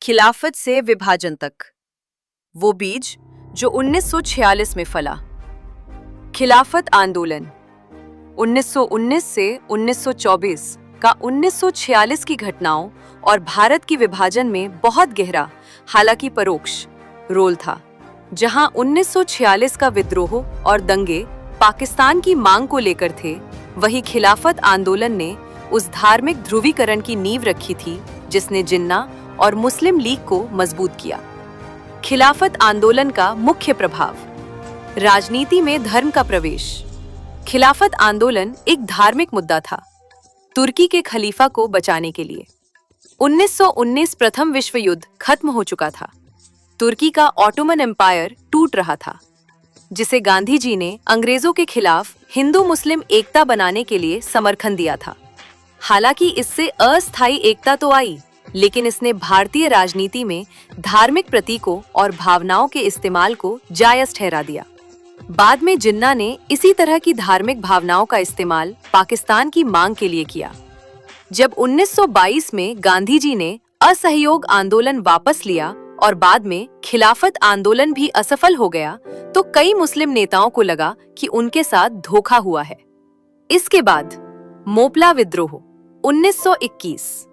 खिलाफत से विभाजन तक, वो बीज जो 1946 में फला। खिलाफत आंदोलन 1919 से 1924 का 1946 की घटनाओं और भारत की विभाजन में बहुत गहरा, हालांकि परोक्ष, रोल था। जहां 1946 का विद्रोह और दंगे पाकिस्तान की मांग को लेकर थे, वहीं खिलाफत आंदोलन ने उस धार्मिक ध्रुवीकरण की नींव रखी थी जिसने जिन्ना और मुस्लिम लीग को मजबूत किया। खिलाफत आंदोलन का मुख्य प्रभाव, राजनीति में धर्म का प्रवेश। खिलाफत आंदोलन एक धार्मिक मुद्दा था, तुर्की के खलीफा को बचाने के लिए। 1919 प्रथम विश्व युद्ध खत्म हो चुका था, तुर्की का ऑटोमन एम्पायर टूट रहा था, जिसे गांधी जी ने अंग्रेजों के खिलाफ हिंदू मुस्लिम एकता बनाने के लिए समर्थन दिया था। हालांकि इससे अस्थायी एकता तो आई, लेकिन इसने भारतीय राजनीति में धार्मिक प्रतीकों और भावनाओं के इस्तेमाल को जायज ठहरा दिया। बाद में जिन्ना ने इसी तरह की धार्मिक भावनाओं का इस्तेमाल पाकिस्तान की मांग के लिए किया। जब 1922 में गांधी जी ने असहयोग आंदोलन वापस लिया और बाद में खिलाफत आंदोलन भी असफल हो गया, तो कई मुस्लिम नेताओं को लगा कि उनके साथ धोखा हुआ है। इसके बाद मोपला विद्रोह 1921,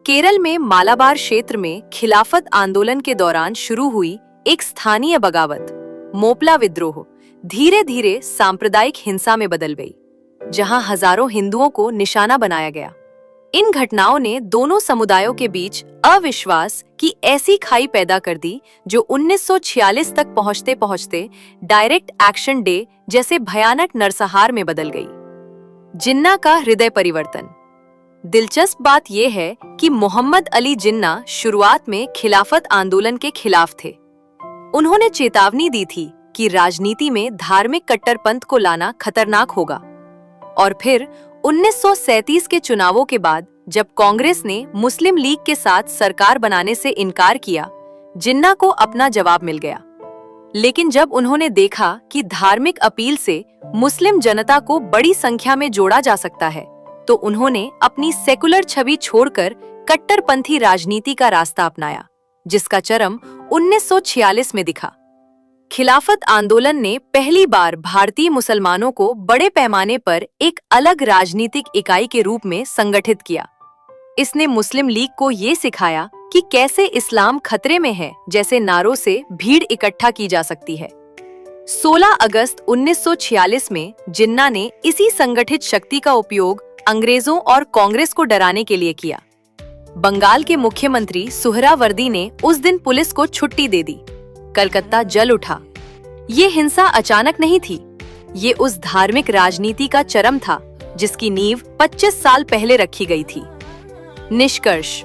केरल में मालाबार क्षेत्र में खिलाफत आंदोलन के दौरान शुरू हुई एक स्थानीय बगावत, मोपला विद्रोह, धीरे धीरे सांप्रदायिक हिंसा में बदल गई, जहां हजारों हिंदुओं को निशाना बनाया गया। इन घटनाओं ने दोनों समुदायों के बीच अविश्वास की ऐसी खाई पैदा कर दी जो 1946 तक पहुंचते पहुंचते डायरेक्ट एक्शन डे जैसे भयानक नरसंहार में बदल गई। जिन्ना का हृदय परिवर्तन। दिलचस्प बात यह है कि मोहम्मद अली जिन्ना शुरुआत में खिलाफत आंदोलन के खिलाफ थे। उन्होंने चेतावनी दी थी कि राजनीति में धार्मिक कट्टरपंथ को लाना खतरनाक होगा। और फिर 1937 के चुनावों के बाद जब कांग्रेस ने मुस्लिम लीग के साथ सरकार बनाने से इनकार किया, जिन्ना को अपना जवाब मिल गया। लेकिन जब उन्होंने देखा कि धार्मिक अपील से मुस्लिम जनता को बड़ी संख्या में जोड़ा जा सकता है, तो उन्होंने अपनी सेकुलर छवि छोड़कर कट्टरपंथी राजनीति का रास्ता अपनाया, जिसका चरम 1946 में दिखा। खिलाफत आंदोलन ने पहली बार भारतीय मुसलमानों को बड़े पैमाने पर एक अलग राजनीतिक इकाई के रूप में संगठित किया। इसने मुस्लिम लीग को ये सिखाया कि कैसे इस्लाम खतरे में है जैसे नारों से भीड़ इकट्ठा की जा सकती है। 16 अगस्त 1946 में जिन्ना ने इसी संगठित शक्ति का उपयोग अंग्रेजों और कांग्रेस को डराने के लिए किया। बंगाल के मुख्यमंत्री सुहरावर्दी ने उस दिन पुलिस को छुट्टी दे दी। कलकत्ता जल उठा। ये हिंसा अचानक नहीं थी, ये उस धार्मिक राजनीति का चरम था जिसकी नींव 25 साल पहले रखी गई थी। निष्कर्ष,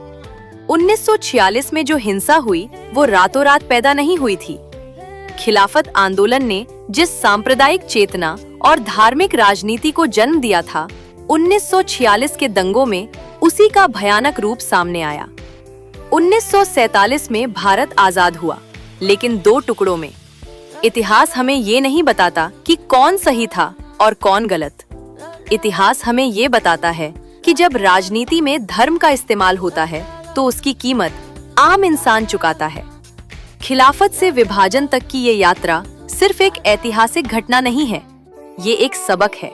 1946 में जो हिंसा हुई वो रातों रात पैदा नहीं हुई थी। खिलाफत आंदोलन ने जिस सांप्रदायिक चेतना और धार्मिक राजनीति को जन्म दिया था, 1946 के दंगों में उसी का भयानक रूप सामने आया। 1947 में भारत आजाद हुआ, लेकिन 2 टुकड़ों में। इतिहास हमें ये नहीं बताता कि कौन सही था और कौन गलत। इतिहास हमें ये बताता है कि जब राजनीति में धर्म का इस्तेमाल होता है तो उसकी कीमत आम इंसान चुकाता है। खिलाफत से विभाजन तक की ये यात्रा सिर्फ एक ऐतिहासिक घटना नहीं है, ये एक सबक है।